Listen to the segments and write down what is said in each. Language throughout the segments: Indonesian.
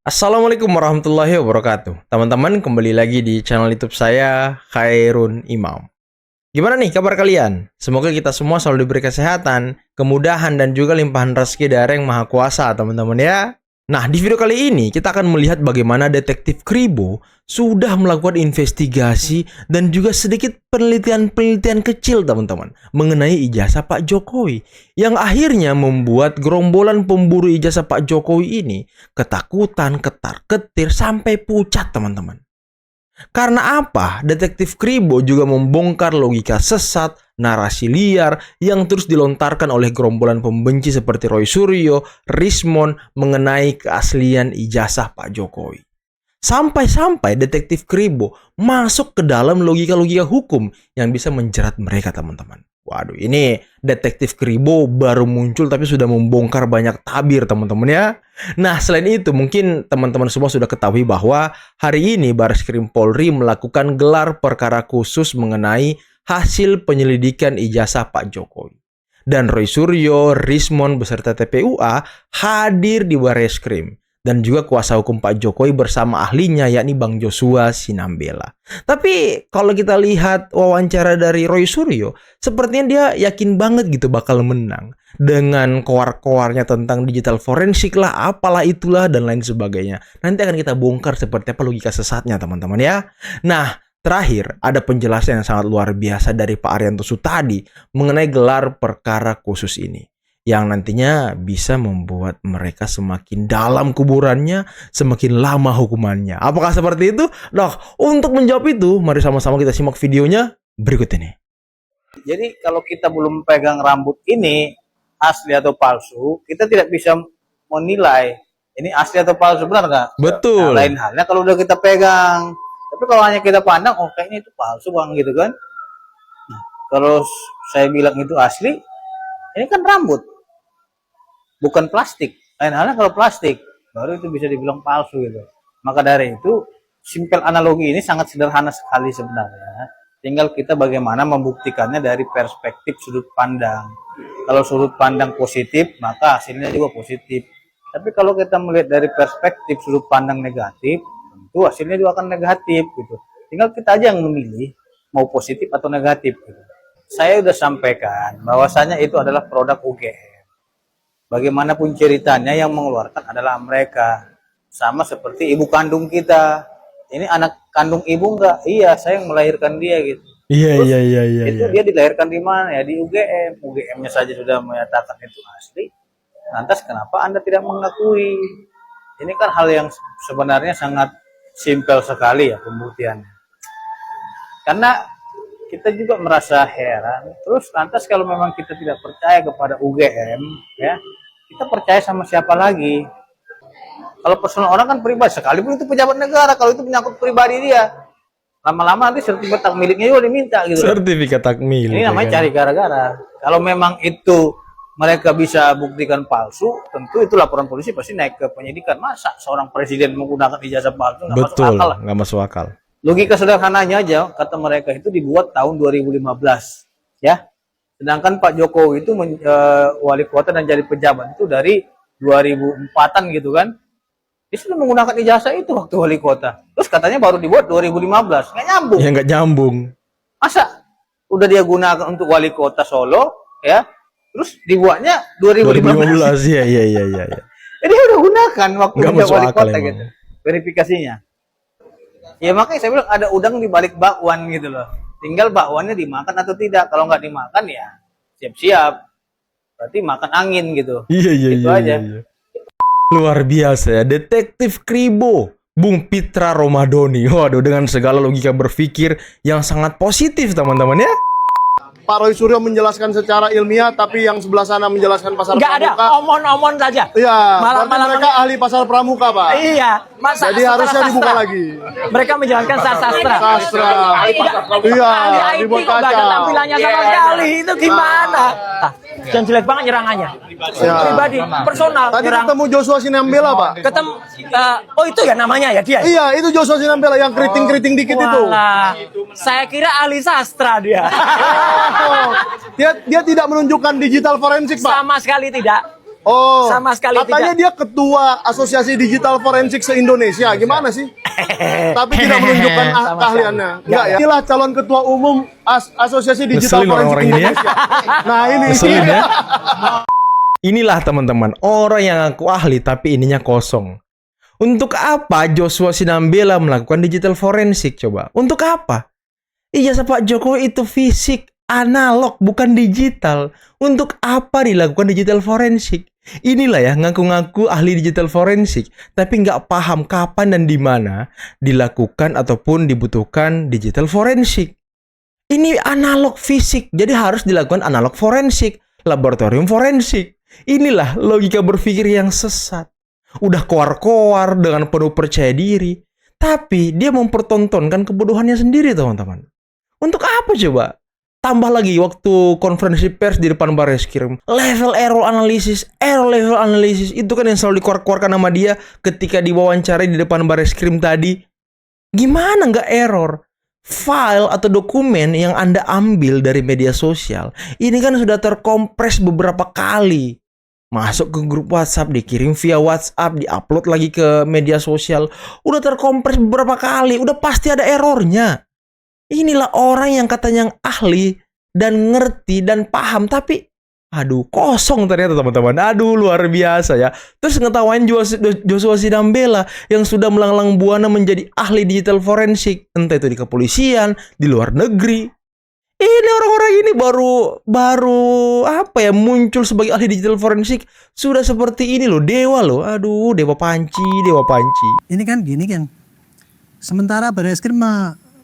Assalamualaikum warahmatullahi wabarakatuh. Teman-teman, kembali lagi di channel YouTube saya, Khairun Imam. Gimana nih kabar kalian? Semoga kita semua selalu diberi kesehatan, kemudahan, dan juga limpahan rezeki dari Yang Maha Kuasa, teman-teman ya. Nah, di video kali ini kita akan melihat bagaimana detektif Kribo sudah melakukan investigasi dan juga sedikit penelitian-penelitian kecil, teman-teman, mengenai ijazah Pak Jokowi, yang akhirnya membuat gerombolan pemburu ijazah Pak Jokowi ini ketakutan, ketar-ketir, sampai pucat, teman-teman. Karena apa? Detektif Kribo juga membongkar logika sesat, narasi liar yang terus dilontarkan oleh gerombolan pembenci seperti Roy Suryo, Rismon mengenai keaslian ijazah Pak Jokowi. Sampai-sampai detektif Kribo masuk ke dalam logika-logika hukum yang bisa menjerat mereka, teman-teman. Waduh, ini detektif Kribo baru muncul tapi sudah membongkar banyak tabir, teman-teman ya. Nah, selain itu mungkin teman-teman semua sudah ketahui bahwa hari ini Bareskrim Polri melakukan gelar perkara khusus mengenai hasil penyelidikan ijazah Pak Jokowi. Dan Roy Suryo, Rismon beserta TPUA hadir di Bareskrim. Dan juga kuasa hukum Pak Jokowi bersama ahlinya yakni Bang Joshua Sinambela. Tapi kalau kita lihat wawancara dari Roy Suryo, sepertinya dia yakin banget gitu bakal menang. Dengan koar-koarnya tentang digital forensik lah, apalah itulah, dan lain sebagainya. Nanti akan kita bongkar seperti apa logika sesatnya, teman-teman ya. Nah, terakhir ada penjelasan yang sangat luar biasa dari Pak Arianto Sutadi mengenai gelar perkara khusus ini, yang nantinya bisa membuat mereka semakin dalam kuburannya, semakin lama hukumannya. Apakah seperti itu? Nah, untuk menjawab itu, mari sama-sama kita simak videonya berikut ini. Jadi kalau kita belum pegang rambut ini asli atau palsu, kita tidak bisa menilai ini asli atau palsu, benar nggak? Betul. Nah, lain halnya kalau udah kita pegang. Tapi kalau hanya kita pandang, oh kayaknya itu palsu bang gitu kan. Nah, terus saya bilang itu asli, ini kan rambut, bukan plastik. Lain halnya kalau plastik, baru itu bisa dibilang palsu gitu. Maka dari itu, simpel analogi ini sangat sederhana sekali sebenarnya. Tinggal kita bagaimana membuktikannya dari perspektif sudut pandang. Kalau sudut pandang positif, maka hasilnya juga positif. Tapi kalau kita melihat dari perspektif sudut pandang negatif, tentu hasilnya juga akan negatif gitu. Tinggal kita aja yang memilih mau positif atau negatif gitu. Saya sudah sampaikan bahwasanya itu adalah produk UGM. Bagaimanapun ceritanya yang mengeluarkan adalah mereka. Sama seperti ibu kandung kita. Ini anak kandung ibu enggak? Iya, saya yang melahirkan dia gitu. Iya. Itu dia dilahirkan di mana ya? Di UGM. UGM-nya saja sudah menyatakan itu asli. Lantas kenapa Anda tidak mengakui? Ini kan hal yang sebenarnya sangat simpel sekali ya pembuktiannya. Karena kita juga merasa heran. Terus lantas kalau memang kita tidak percaya kepada UGM, ya, kita percaya sama siapa lagi? Kalau personal orang kan pribadi, sekalipun itu pejabat negara, kalau itu menyangkut pribadi dia, lama-lama nanti sertifikat hak miliknya juga diminta gitu. Sertifikat hak milik. Ini namanya cari gara-gara. Kalau memang itu mereka bisa buktikan palsu, tentu itu laporan polisi pasti naik ke penyidikan. Masa seorang presiden menggunakan ijazah palsu? Nggak masuk Betul, akal lah. nggak masuk akal. Logika sederhananya aja, kata mereka itu dibuat tahun 2015, ya. Sedangkan Pak Jokowi itu wali kota dan jadi pejabat itu dari 2004-an gitu kan. Dia sudah menggunakan ijazah itu waktu wali kota. Terus katanya baru dibuat 2015. Nggak nyambung. Ya nggak nyambung. Masa udah dia gunakan untuk wali kota Solo, ya. Terus dibuatnya 2015. 2015, iya. Jadi udah gunakan waktu dia wali kota emang. gitu. Verifikasinya. Ya makanya saya bilang ada udang di balik bakwan gitu loh. Tinggal bakwannya dimakan atau tidak. Kalau nggak dimakan ya siap-siap. Berarti makan angin gitu. Iya. Gitu aja. Luar biasa ya, detektif Kribo, Bung Pitra Romadoni. Waduh, dengan segala logika berpikir yang sangat positif, teman-teman ya. Pak Roy Suryo menjelaskan secara ilmiah, tapi yang sebelah sana menjelaskan pasal nggak ada, pramuka. omon-omon saja. Iya, Malah mereka ahli pasal pramuka, Pak. Iya, masa Jadi harusnya dibuka lagi. Mereka menjalankan sastra. Sastra. Iya, Ahli IT dibuat kok nggak ada kaca. tampilannya sama sekali. Itu gimana? Dan jelek banget nyerangannya. Ya. Pribadi, personal. Tadi nyerang. ketemu Joshua Sinambela, Pak. Ketemu, oh itu ya namanya ya dia? Iya, itu Joshua Sinambela yang keriting-keriting dikit itu. Walah, saya kira ahli sastra dia. Dia tidak menunjukkan digital forensik, Pak. Sama sekali tidak. Oh, Sama sekali katanya tidak. dia ketua Asosiasi Digital Forensik se-Indonesia. Gimana sih? Tapi tidak menunjukkan Sama keahliannya. Enggak ya? Inilah calon ketua umum Asosiasi Digital Ngeselin Forensik orang-orang ini ya. Indonesia. Nah, ini. Ngeselin ya. Inilah teman-teman, orang yang ngaku ahli tapi ininya kosong. Untuk apa Joshua Sinambela melakukan digital forensik coba? Untuk apa? Ijazah Pak Jokowi itu fisik, analog, bukan digital. Untuk apa dilakukan digital forensik? Inilah ya ngaku-ngaku ahli digital forensik, tapi nggak paham kapan dan di mana dilakukan ataupun dibutuhkan digital forensik. Ini analog fisik, jadi harus dilakukan analog forensik, laboratorium forensik. Inilah logika berpikir yang sesat. Udah koar-koar dengan penuh percaya diri, tapi dia mempertontonkan kebodohannya sendiri, teman-teman. Untuk apa coba? Tambah lagi waktu konferensi pers di depan Barreskrim, level error analysis itu kan yang selalu dikeluarkan sama dia ketika diwawancara di depan Barreskrim tadi. Gimana nggak error? File atau dokumen yang Anda ambil dari media sosial ini kan sudah terkompres beberapa kali. Masuk ke grup WhatsApp, dikirim via WhatsApp, diupload lagi ke media sosial. Udah terkompres beberapa kali, udah pasti ada errornya. Inilah orang yang katanya ahli dan ngerti dan paham, tapi aduh kosong ternyata teman-teman. Aduh luar biasa ya. Terus ngetawain Joshua Sinambela yang sudah melanglang buana menjadi ahli digital forensik, entah itu di kepolisian, di luar negeri. Ini orang-orang ini baru apa ya muncul sebagai ahli digital forensik sudah seperti ini loh, dewa loh. Aduh, dewa panci. Ini kan gini kan. Sementara Barreskrim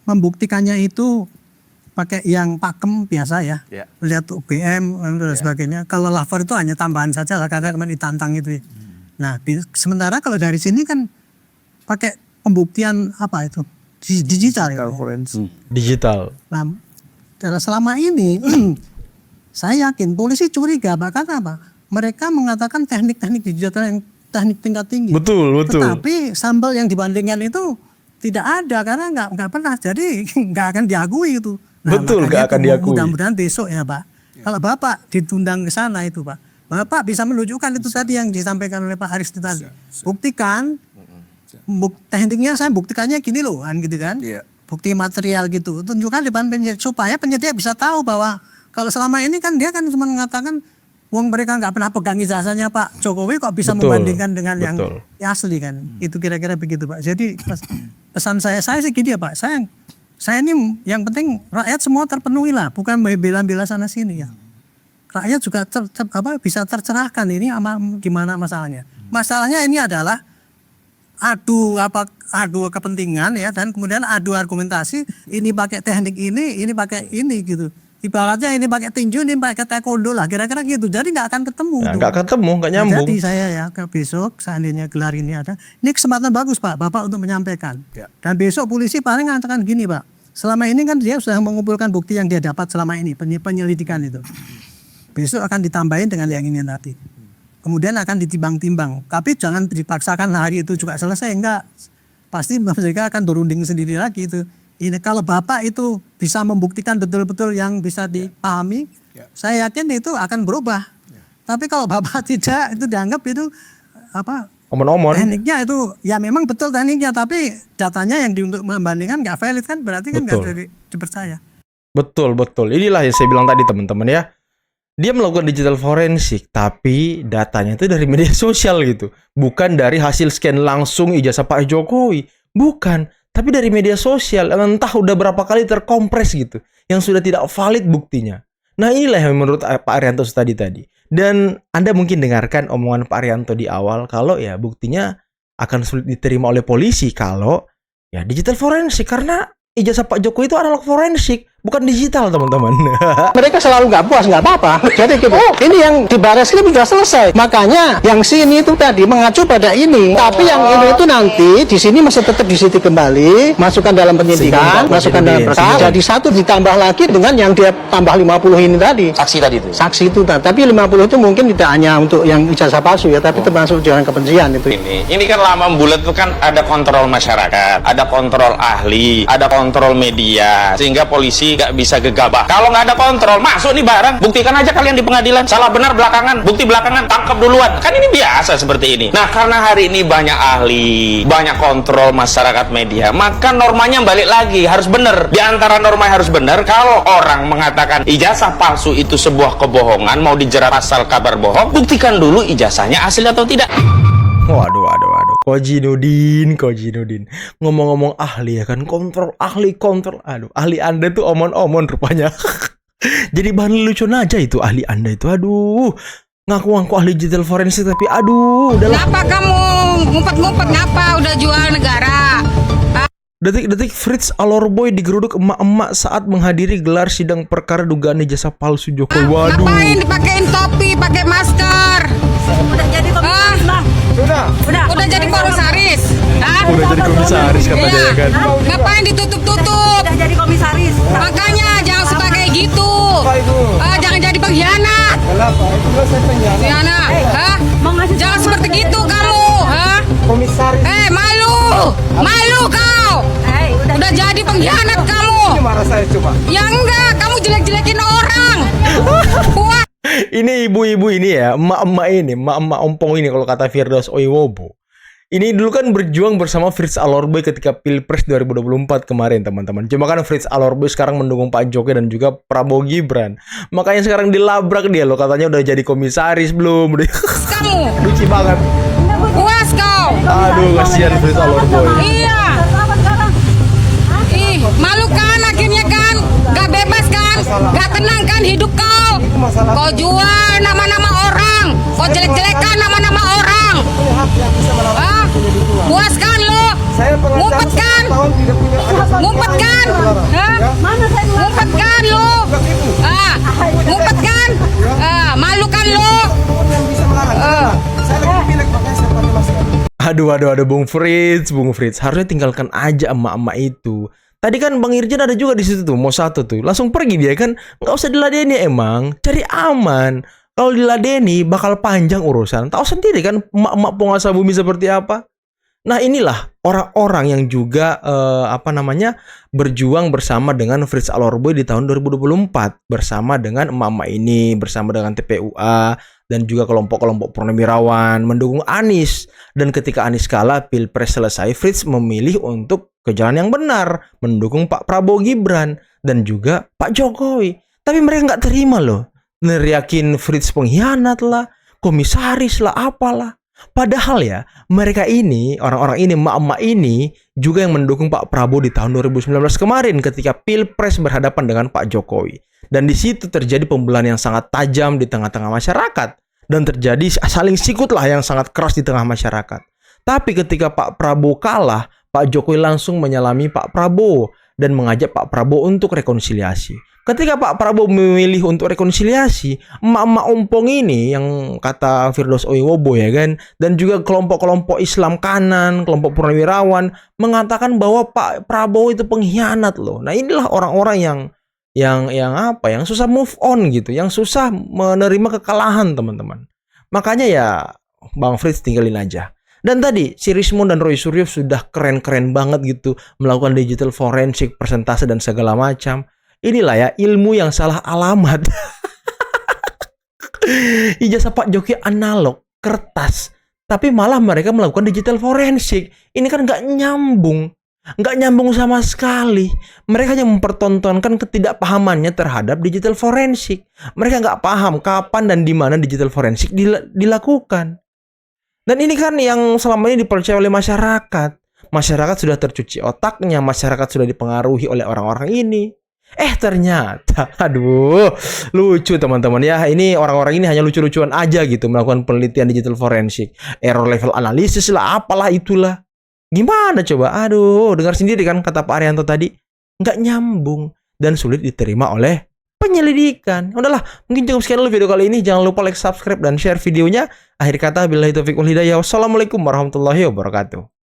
membuktikannya itu pakai yang pakem biasa ya. Lihat UGM dan sebagainya. Kalau lapor itu hanya tambahan saja lah karena kemarin ditantang itu. Nah, sementara kalau dari sini kan pakai pembuktian apa itu? Digital ya. Digital. Nah, selama ini saya yakin polisi curiga bahkan apa? Mereka mengatakan teknik-teknik digital yang teknik tingkat tinggi. Betul. Tetapi sampel yang dibandingkan itu tidak ada karena nggak pernah, jadi nggak akan diakui itu. Nah, betul, nggak akan diakui. Mudah-mudahan besok ya Pak. Kalau Bapak ditundang ke sana itu Pak, Bapak bisa menunjukkan itu tadi yang disampaikan oleh Pak Haris tadi. Buktikan, tekniknya saya buktikannya gini loh, kan gitu kan. Bukti material gitu, tunjukkan depan penyidik supaya penyidik bisa tahu bahwa kalau selama ini kan dia kan cuma mengatakan wong mereka nggak pernah pegang ijazahnya Pak Jokowi kok bisa membandingkan dengan yang asli kan. Itu kira-kira begitu Pak. Jadi pesan saya sih gini ya Pak, saya ini yang penting rakyat semua terpenuhi lah, bukan bela-bela sana sini ya. Rakyat juga bisa tercerahkan ini gimana masalahnya. Masalahnya ini adalah adu kepentingan ya, dan kemudian adu argumentasi, ini pakai teknik ini pakai ini gitu. Ibaratnya ini pakai tinju, ini pakai taekwondo lah, kira-kira gitu. Jadi nggak akan ketemu. Nggak nyambung. Jadi saya ya besok seandainya gelar ini ada, ini kesempatan bagus Pak, Bapak untuk menyampaikan. Dan besok polisi paling mengatakan gini Pak, selama ini kan dia sudah mengumpulkan bukti yang dia dapat selama ini, penyelidikan itu. Besok akan ditambahin dengan yang ini nanti. Kemudian akan ditimbang-timbang. Tapi jangan dipaksakan hari itu juga selesai, enggak. Pasti mereka akan berunding sendiri lagi itu. Ini kalau Bapak itu bisa membuktikan betul-betul yang bisa dipahami, saya yakin itu akan berubah. Tapi kalau Bapak tidak, itu dianggap itu apa? Omon-omon. Tekniknya itu ya memang betul tekniknya, tapi datanya yang untuk membandingkan nggak valid kan, berarti kan nggak dipercaya. Betul. Inilah yang saya bilang tadi teman-teman ya. Dia melakukan digital forensik, tapi datanya itu dari media sosial gitu. Bukan dari hasil scan langsung ijazah Pak Jokowi. Bukan, tapi dari media sosial. Entah udah berapa kali terkompres gitu. Yang sudah tidak valid buktinya. Nah inilah yang menurut Pak Arianto tadi. Dan Anda mungkin dengarkan omongan Pak Arianto di awal. Kalau ya buktinya akan sulit diterima oleh polisi. Kalau ya digital forensik. Karena ijazah Pak Jokowi itu analog forensik, bukan digital teman-teman. Mereka selalu nggak puas, nggak apa-apa. Jadi gitu. Ini yang di Barreskrim sudah selesai. Makanya yang sini itu tadi mengacu pada ini. Tapi yang ini itu nanti di sini masih tetap disiti kembali, masukkan dalam penyidikan, masukkan dalam perkara. Jadi satu ditambah lagi dengan yang dia tambah 50 ini tadi. Saksi tadi itu. Saksi itu tadi. Tapi 50 itu mungkin tidak hanya untuk yang ijazah palsu ya, tapi termasuk jangan kebencian itu. Ini kan lama bulat itu kan ada kontrol masyarakat, ada kontrol ahli, ada kontrol media, sehingga polisi nggak bisa gegabah. Kalau nggak ada kontrol, masuk nih barang. Buktikan aja kalian di pengadilan. Salah benar belakangan, bukti belakangan, tangkap duluan. Kan ini biasa seperti ini. Nah, karena hari ini banyak ahli, banyak kontrol masyarakat media, maka normanya balik lagi, harus benar. Di antara norma yang harus benar, kalau orang mengatakan ijazah palsu itu sebuah kebohongan, mau dijerat pasal kabar bohong, buktikan dulu ijazahnya asli atau tidak. Waduh. Koji Nudin. Ngomong-ngomong ahli ya kan, kontrol. Aduh, ahli Anda tuh omon-omon rupanya. Jadi bahan lelucon aja itu ahli Anda itu. Aduh, ngaku-ngaku ahli digital forensik tapi aduh, udahlah. Kenapa kamu ngumpet-ngumpet? Ngapa udah jual negara? Detik-detik Fritz Alorboy digeruduk emak-emak saat menghadiri gelar sidang perkara dugaan ijazah palsu Jokowi. Waduh. Ngapain dipakein topi, pakai masker? Udah jadi komisaris, Bang. Udah jadi komisaris. Udah jadi komisaris katanya ya kan. Ngapain ditutup-tutup? Udah jadi komisaris. Makanya jangan suka kayak gitu. Jangan jadi pengkhianat. Pengkhianat. Jangan seperti gitu kamu. Komisaris. Malu kau. Udah jadi pengkhianat kamu. Marah saya cuma. Ya enggak, kamu jelek-jelekin orang. Puas. Ini ibu-ibu ini ya, emak-emak ompong ini kalau kata Firdaus Oiwobo. Ini dulu kan berjuang bersama Fritz Alorboy ketika Pilpres 2024 kemarin, teman-teman. Cuma kan Fritz Alorboy sekarang mendukung Pak Jokowi dan juga Prabowo Gibran. Makanya sekarang dilabrak dia loh, katanya udah jadi komisaris belum. Kamu. Lucu banget. Puas kau. Aduh, kasihan Fritz Alorboy. Iya. Malu kan akhirnya kan? Gak bebas kan? Gak tenang kan hidup kau? Kau jual nama-nama orang. Kau jelek-jelekan nama-nama orang. Puas kan lo? Ngumpet kan? Ngumpet kan? Ngumpet kan lo? Ngumpet kan? Malu kan lo? Aduh, Bung Fritz. Harusnya tinggalkan aja emak-emak itu. Tadi kan Bang Irjen ada juga di situ tuh, mau satu tuh. Langsung pergi dia kan, nggak usah diladeni emang. Cari aman. Kalau diladeni bakal panjang urusan. Tahu sendiri kan emak-emak penguasa bumi seperti apa. Nah inilah orang-orang yang juga berjuang bersama dengan Fritz Alorboy di tahun 2024. Bersama dengan emak-emak ini, bersama dengan TPUA. Dan juga kelompok-kelompok purnawirawan mendukung Anies. Dan ketika Anies kalah, Pilpres selesai, Fritz memilih untuk ke jalan yang benar, mendukung Pak Prabowo Gibran dan juga Pak Jokowi. Tapi mereka nggak terima loh, neriakin Fritz pengkhianat lah, komisaris lah, apalah. Padahal ya, mereka ini, orang-orang ini, emak-emak ini juga yang mendukung Pak Prabowo di tahun 2019 kemarin ketika Pilpres berhadapan dengan Pak Jokowi. Dan di situ terjadi pembelahan yang sangat tajam di tengah-tengah masyarakat. Dan terjadi saling sikut lah yang sangat keras di tengah masyarakat. Tapi ketika Pak Prabowo kalah, Pak Jokowi langsung menyalami Pak Prabowo dan mengajak Pak Prabowo untuk rekonsiliasi. Ketika Pak Prabowo memilih untuk rekonsiliasi, emak-emak ompong ini yang kata Firdaus Oiwobo ya kan, dan juga kelompok-kelompok Islam kanan, kelompok purnawirawan mengatakan bahwa Pak Prabowo itu pengkhianat loh. Nah inilah orang-orang yang susah move on gitu, yang susah menerima kekalahan teman-teman. Makanya ya Bang Fritz tinggalin aja. Dan tadi si Rismon dan Roy Suryo sudah keren-keren banget gitu melakukan digital forensik, persentase dan segala macam. Inilah ya ilmu yang salah alamat. Ijazah Pak Jokowi analog, kertas, tapi malah mereka melakukan digital forensik. Ini kan nggak nyambung sama sekali. Mereka hanya mempertontonkan ketidakpahamannya terhadap digital forensik. Mereka nggak paham kapan dan di mana digital forensik dilakukan. Dan ini kan yang selama ini dipercaya oleh masyarakat. Masyarakat sudah tercuci otaknya, masyarakat sudah dipengaruhi oleh orang-orang ini. Ternyata, aduh, lucu teman-teman ya. Ini orang-orang ini hanya lucu-lucuan aja gitu melakukan penelitian digital forensik. Error level analisis lah, apalah itulah. Gimana coba? Aduh, dengar sendiri kan kata Pak Arianto tadi. Nggak nyambung dan sulit diterima oleh penyelidikan. Udahlah, mungkin cukup sekian dulu video kali ini. Jangan lupa like, subscribe, dan share videonya. Akhir kata, billahi taufiq wal hidayah. Wassalamualaikum warahmatullahi wabarakatuh.